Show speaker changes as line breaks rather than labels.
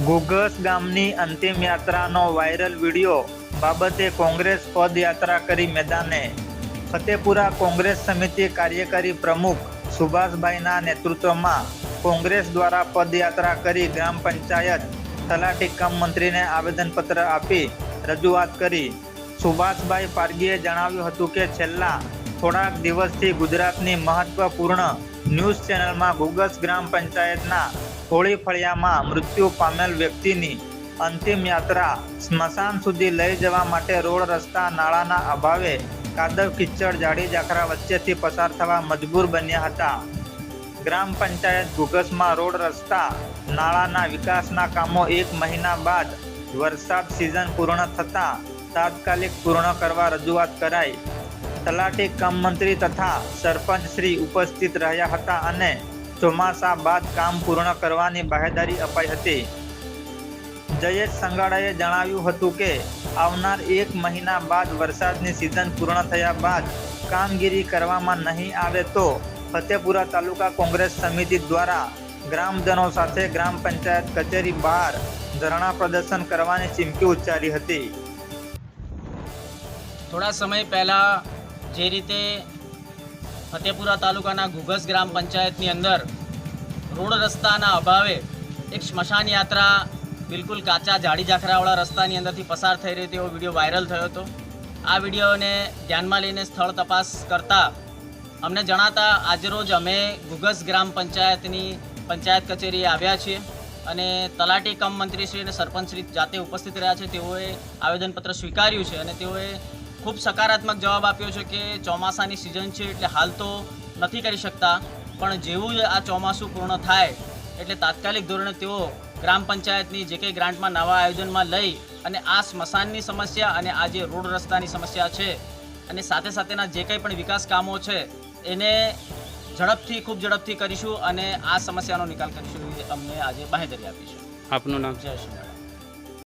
ઘુઘસ ગામની અંતિમ યાત્રાનો વાયરલ વિડીયો બાબતે કોંગ્રેસ પદયાત્રા કરી મેદાને. ફતેપુરા કોંગ્રેસ સમિતિ કાર્યકારી પ્રમુખ સુભાષભાઈના નેતૃત્વમાં કોંગ્રેસ દ્વારા પદયાત્રા કરી ગ્રામ પંચાયત તલાટી કમ મંત્રીને આવેદનપત્ર આપી રજૂઆત કરી. સુભાષભાઈ પારગીએ જણાવ્યું હતું કે છેલ્લા થોડાક દિવસથી ગુજરાતની મહત્વપૂર્ણ ન્યૂઝ ચેનલમાં ઘુઘસ ગ્રામ પંચાયતના હોળી ફળિયામાં મૃત્યુ પામેલ વ્યક્તિની અંતિમ યાત્રા સ્મશાન સુધી લઈ જવા માટે રોડ રસ્તા નાળાના અભાવે કાદવ કિચડ જાડી ઝાખરા વચ્ચેથી પસાર થવા મજબૂર બન્યા હતા. ગ્રામ પંચાયત ઘુઘસમાં રોડ રસ્તા નાળાના વિકાસના કામો 1 મહિના બાદ વરસાદ સિઝન પૂર્ણ થતાં તાત્કાલિક પૂર્ણ કરવા રજૂઆત કરાઈ. તલાટી કમ મંત્રી તથા સરપંચ શ્રી ઉપસ્થિત રહ્યા હતા અને ચોમાસા બાદ કામ પૂર્ણ કરવાની બાહેધરી અપાઈ હતી. જયેશ સંગાડાએ જણાવ્યું હતું કે આવનાર 1 મહિના બાદ વરસાદની સિઝન પૂર્ણ થયા બાદ કામગીરી કરવામાં નહીં આવે તો ફતેપુરા તાલુકા કોંગ્રેસ સમિતિ દ્વારા ગ્રામજનો સાથે ગ્રામ પંચાયત કચેરી બહાર ધરણા પ્રદર્શન કરવાની ચીમકી ઉચ્ચારી હતી.
થોડા સમય પહેલાં જે રીતે ફતેપુરા તાલુકાના ઘુઘસ ગ્રામ પંચાયતની અંદર રોડ રસ્તાના અભાવે એક સ્મશાન યાત્રા બિલકુલ કાચા જાડી ઝાખરાવાળા રસ્તાની અંદરથી પસાર થઈ રહી તેવો વિડીયો વાયરલ થયો હતો. આ વિડીયોને ધ્યાનમાં લઈને સ્થળ તપાસ કરતાં અમને જણાતા આજરોજ અમે ઘુઘસ ગ્રામ પંચાયતની પંચાયત કચેરીએ આવ્યા છીએ અને તલાટી કમ મંત્રીશ્રી અને સરપંચશ્રી જાતે ઉપસ્થિત રહ્યા છે. તેઓએ આવેદનપત્ર સ્વીકાર્યું છે અને તેઓએ ખૂબ સકારાત્મક જવાબ આપ્યો છે કે ચોમાસાની સિઝન છે એટલે હાલ તો નથી કરી શકતા, પણ જેવું જ આ ચોમાસું પૂર્ણ થાય એટલે તાત્કાલિક ધોરણે તેઓ ગ્રામ પંચાયતની જે કંઈ ગ્રાન્ટમાં નવા આયોજનમાં લઈ અને આ સ્મશાનની સમસ્યા અને આ જે રોડ રસ્તાની સમસ્યા છે અને સાથે સાથેના જે કંઈ પણ વિકાસ કામો છે એને ખૂબ ઝડપથી કરીશું અને આ સમસ્યાનો નિકાલ કરીશું. અમને આજે બાહેધરી આપીશું.
આપનું નામ?
જય શ્રી